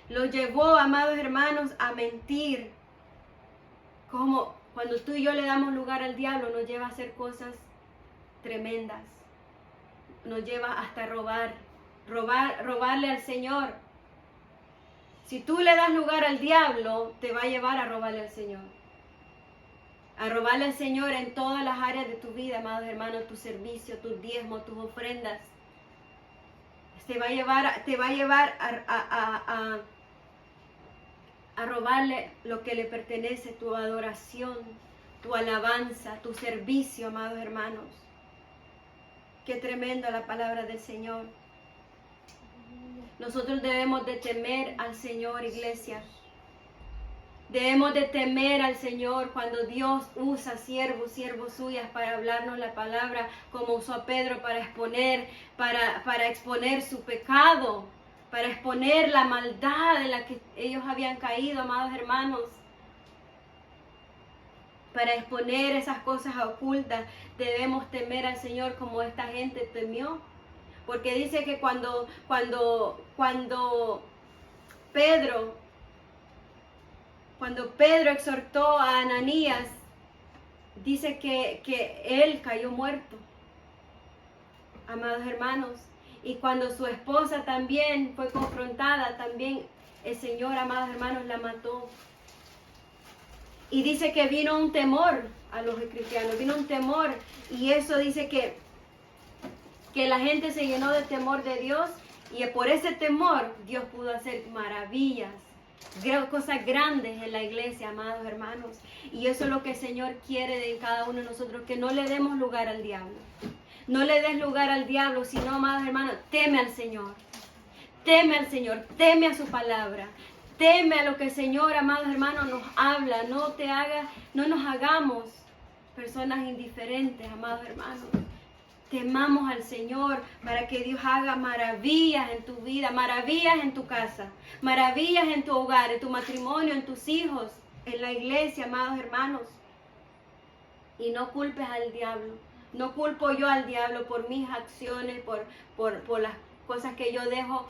Los llevó, amados hermanos, a mentir. Como cuando tú y yo le damos lugar al diablo, nos lleva a hacer cosas tremendas. Nos lleva hasta robarle al Señor. Si tú le das lugar al diablo, te va a llevar a robarle al Señor. A robarle al Señor en todas las áreas de tu vida, amados hermanos, tu servicio, tus diezmos, tus ofrendas. Te va a llevar a robarle lo que le pertenece, tu adoración, tu alabanza, tu servicio, amados hermanos. Qué tremenda la palabra del Señor. Nosotros debemos de temer al Señor, iglesia. Debemos de temer al Señor cuando Dios usa siervos suyas para hablarnos la palabra, como usó a Pedro para exponer su pecado, para exponer la maldad en la que ellos habían caído, amados hermanos. Para exponer esas cosas ocultas, debemos temer al Señor como esta gente temió. Porque dice que cuando Pedro exhortó a Ananías, dice que él cayó muerto, amados hermanos. Y cuando su esposa también fue confrontada, también el Señor, amados hermanos, la mató. Y dice que vino un temor a los cristianos, vino un temor. Y eso dice que la gente se llenó de temor de Dios. Y por ese temor Dios pudo hacer maravillas, cosas grandes en la iglesia, amados hermanos. Y eso es lo que el Señor quiere de cada uno de nosotros, que no le demos lugar al diablo. No le des lugar al diablo, sino, amados hermanos, teme al Señor. Teme al Señor, teme a su palabra. Teme a lo que el Señor, amados hermanos, nos habla. No nos hagamos personas indiferentes, amados hermanos. Temamos al Señor para que Dios haga maravillas en tu vida, maravillas en tu casa, maravillas en tu hogar, en tu matrimonio, en tus hijos, en la iglesia, amados hermanos. Y no culpes al diablo. No culpo yo al diablo por mis acciones, por las cosas que yo dejo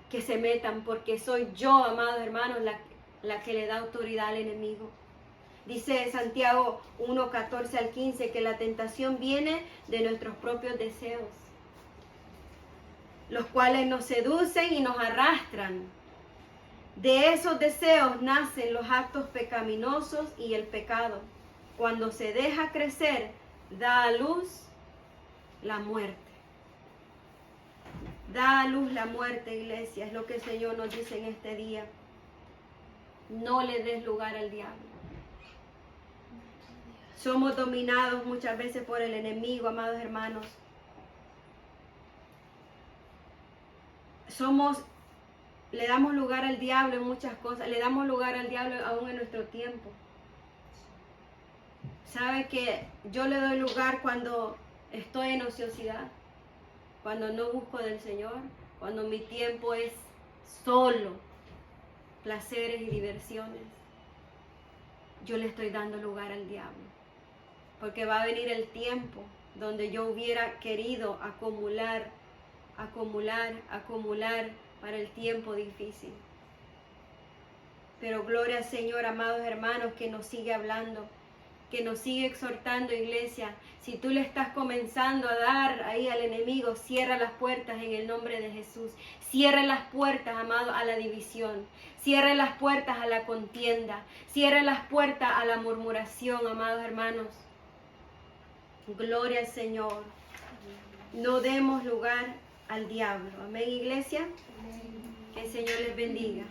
que se metan, porque soy yo, amados hermanos, la que le da autoridad al enemigo. Dice Santiago 1, 14 al 15 que la tentación viene de nuestros propios deseos, los cuales nos seducen y nos arrastran. De esos deseos nacen los actos pecaminosos y el pecado. Cuando se deja crecer, da a luz la muerte. Da a luz la muerte, iglesia, es lo que el Señor nos dice en este día. No le des lugar al diablo. Somos dominados muchas veces por el enemigo, amados hermanos. Le damos lugar al diablo en muchas cosas. Le damos lugar al diablo aún en nuestro tiempo. ¿Sabe que yo le doy lugar cuando estoy en ociosidad? Cuando no busco del Señor. Cuando mi tiempo es solo placeres y diversiones. Yo le estoy dando lugar al diablo. Porque va a venir el tiempo donde yo hubiera querido acumular para el tiempo difícil. Pero gloria al Señor, amados hermanos, que nos sigue hablando, que nos sigue exhortando, iglesia. Si tú le estás comenzando a dar ahí al enemigo, cierra las puertas en el nombre de Jesús. Cierra las puertas, amado, a la división. Cierra las puertas a la contienda. Cierra las puertas a la murmuración, amados hermanos. Gloria al Señor. No demos lugar al diablo. Amén, iglesia. Que el Señor les bendiga.